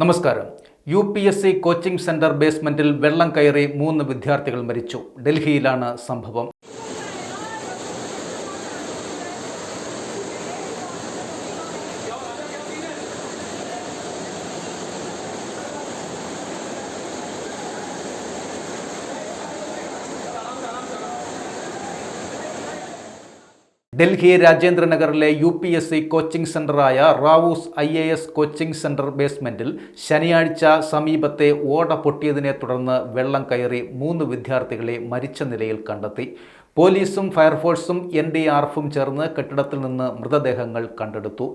നമസ്കാരം. UPSC coaching centre ബേസ്മെന്റിൽ വെള്ളം കയറി 3 വിദ്യാർത്ഥികൾ മരിച്ചു. ഡൽഹിയിലാണ് സംഭവം. ഡൽഹി രാജേന്ദ്രനഗറിലെ UPSC കോച്ചിംഗ് സെന്ററായ റാവൂസ് IAS കോച്ചിംഗ് സെന്റർ ബേസ്മെന്റിൽ ശനിയാഴ്ച സമീപത്തെ ഓട പൊട്ടിയതിനെ തുടർന്ന് വെള്ളം കയറി 3 വിദ്യാർത്ഥികളെ മരിച്ച നിലയിൽ കണ്ടെത്തി. പോലീസും ഫയർഫോഴ്സും NDRFും ചേർന്ന് കെട്ടിടത്തിൽ നിന്ന് മൃതദേഹങ്ങൾ കണ്ടെടുത്തു.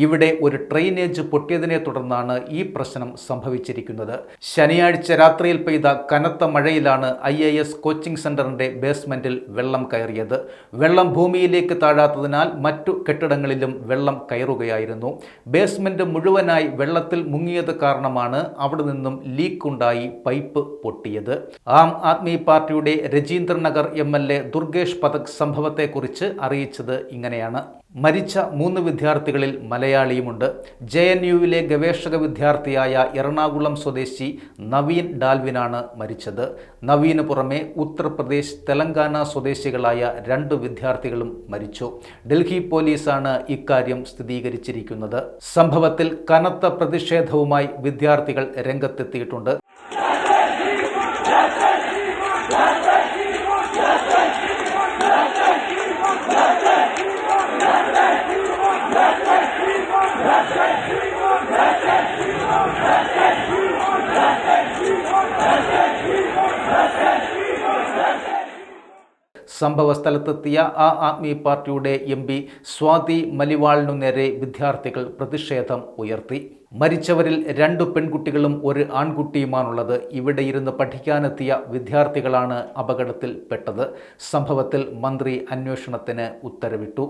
ഇവിടെ ഒരു ഡ്രെയിനേജ് പൊട്ടിയതിനെ തുടർന്നാണ് ഈ പ്രശ്നം സംഭവിച്ചിരിക്കുന്നത്. ശനിയാഴ്ച രാത്രിയിൽ പെയ്ത കനത്ത മഴയിലാണ് IAS കോച്ചിംഗ് സെന്ററിന്റെ ബേസ്മെന്റിൽ വെള്ളം കയറിയത്. വെള്ളം ഭൂമിയിലേക്ക് താഴാത്തതിനാൽ മറ്റു കെട്ടിടങ്ങളിലും വെള്ളം കയറുകയായിരുന്നു. ബേസ്മെന്റ് മുഴുവനായി വെള്ളത്തിൽ മുങ്ങിയത് കാരണമാണ് അവിടെ നിന്നും ലീക്കുണ്ടായി പൈപ്പ് പൊട്ടിയത്. ആം ആദ്മി പാർട്ടിയുടെ രജീന്ദ്രനഗർ MLA ദുർഗേഷ് പഥക് സംഭവത്തെക്കുറിച്ച് അറിയിച്ചത് ഇങ്ങനെയാണ്. മരിച്ച 3 വിദ്യാർത്ഥികളിൽ മലയാളിയുമുണ്ട്. JNUവിലെ ഗവേഷക വിദ്യാർത്ഥിയായ എറണാകുളം സ്വദേശി നവീൻ ഡാൽവിനാണ് മരിച്ചത്. നവീന് പുറമെ ഉത്തർപ്രദേശ്, തെലങ്കാന സ്വദേശികളായ 2 വിദ്യാർത്ഥികളും മരിച്ചു. ഡൽഹി പോലീസാണ് ഇക്കാര്യം സ്ഥിരീകരിച്ചിരിക്കുന്നത്. സംഭവത്തിൽ കനത്ത പ്രതിഷേധവുമായി വിദ്യാർത്ഥികൾ രംഗത്തെത്തിയിട്ടുണ്ട്. സംഭവ സ്ഥലത്തെത്തിയ ആദ്മി പാർട്ടിയുടെ MP സ്വാതി മലിവാളിനു നേരെ വിദ്യാർത്ഥികൾ പ്രതിഷേധം ഉയർത്തി. മരിച്ചവരിൽ 2 പെൺകുട്ടികളും 1 ആൺകുട്ടിയുമാണുള്ളത്. ഇവിടെ ഇരുന്ന് പഠിക്കാനെത്തിയ വിദ്യാർത്ഥികളാണ് അപകടത്തിൽ പെട്ടത്. സംഭവത്തിൽ മന്ത്രി അന്വേഷണത്തിന് ഉത്തരവിട്ടു.